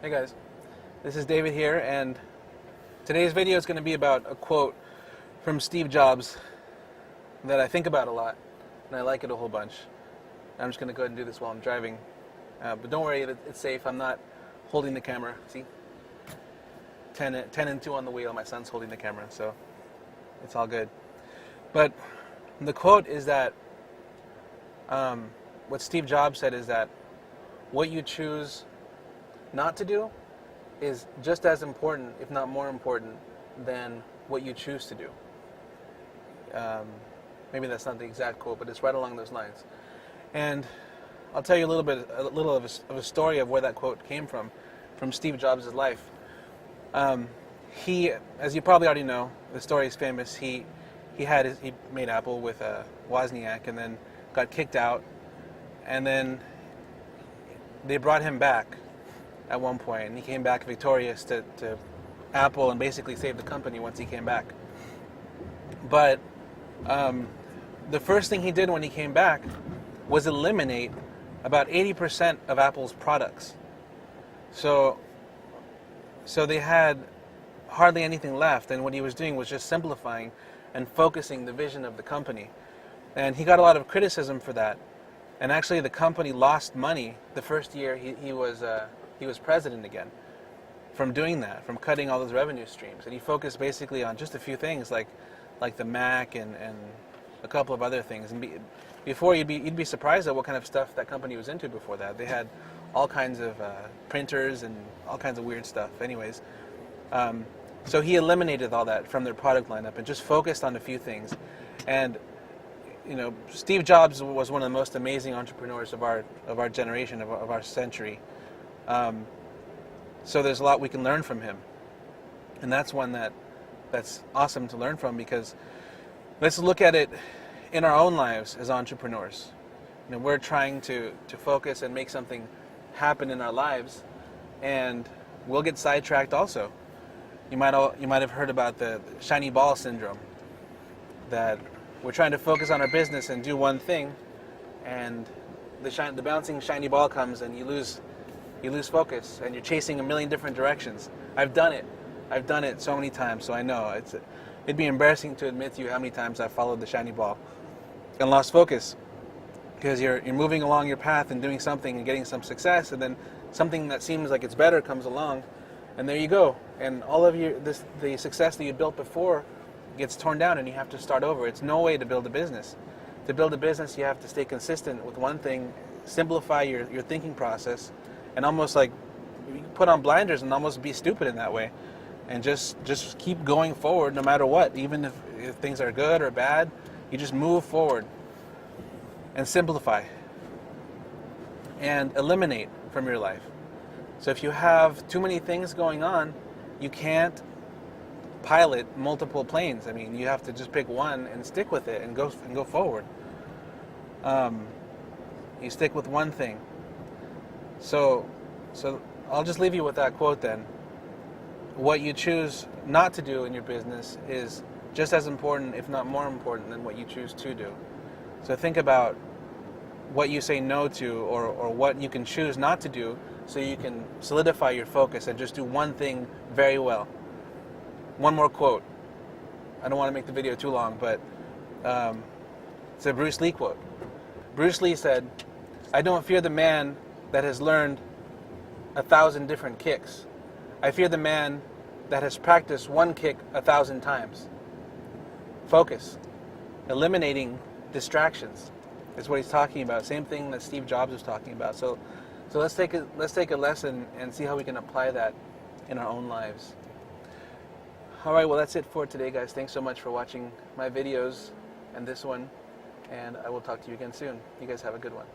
Hey guys, this is David here, and today's video is going to be about a quote from Steve Jobs that I think about a lot, and I like it a whole bunch. I'm just going to go ahead and do this while I'm driving, but don't worry, it's safe. I'm not holding the camera. See, 10 and 2 on the wheel. My son's holding the camera, so it's all good. But the quote is that what Steve Jobs said is that what you choose not to do is just as important, if not more important, than what you choose to do. Maybe that's not the exact quote, but it's right along those lines. And I'll tell you a little of a story of where that quote came from Steve Jobs' life. He, as you probably already know, the story is famous. He made Apple with Wozniak, and then got kicked out, and then they brought him back at one point, and he came back victorious to Apple and basically saved the company once he came back. But the first thing he did when he came back was eliminate about 80% of Apple's products. So they had hardly anything left, and what he was doing was just simplifying and focusing the vision of the company. And he got a lot of criticism for that. And actually, the company lost money the first year he was president again from doing that, from cutting all those revenue streams. And he focused basically on just a few things like the Mac and a couple of other things. And before you'd be surprised at what kind of stuff that company was into before that. They had all kinds of printers and all kinds of weird stuff. Anyways, so he eliminated all that from their product lineup and just focused on a few things. And you know, Steve Jobs was one of the most amazing entrepreneurs of our generation, of our century. So there's a lot we can learn from him, and that's one that's awesome to learn from, because let's look at it in our own lives as entrepreneurs. You know, we're trying to focus and make something happen in our lives, and we'll get sidetracked also. You might have heard about the shiny ball syndrome, that we're trying to focus on our business and do one thing, and the bouncing shiny ball comes and you lose focus, and you're chasing a million different directions. I've done it so many times, so I know it'd be embarrassing to admit to you how many times I've followed the shiny ball and lost focus, because you're moving along your path and doing something and getting some success, and then something that seems like it's better comes along, and there you go, and all of the success that you built before gets torn down, and you have to start over. It's no way to build a business. To build a business, you have to stay consistent with one thing, simplify your thinking process, and almost like put on blinders and almost be stupid in that way, and just keep going forward no matter what. Even if things are good or bad, you just move forward and simplify and eliminate from your life. So if you have too many things going on, you can't pilot multiple planes. I mean, you have to just pick one and stick with it and go forward. You stick with one thing. So I'll just leave you with that quote then. What you choose not to do in your business is just as important, if not more important, than what you choose to do. So think about what you say no to, or what you can choose not to do, so you can solidify your focus and just do one thing very well. One more quote. I don't want to make the video too long, but it's a Bruce Lee quote. Bruce Lee said, "I don't fear the man that has learned 1,000 different kicks. I fear the man that has practiced one kick 1,000 times." Focus. Eliminating distractions is what he's talking about. Same thing that Steve Jobs was talking about. So let's take a lesson and see how we can apply that in our own lives. All right, well, that's it for today, guys. Thanks so much for watching my videos and this one, and I will talk to you again soon. You guys have a good one.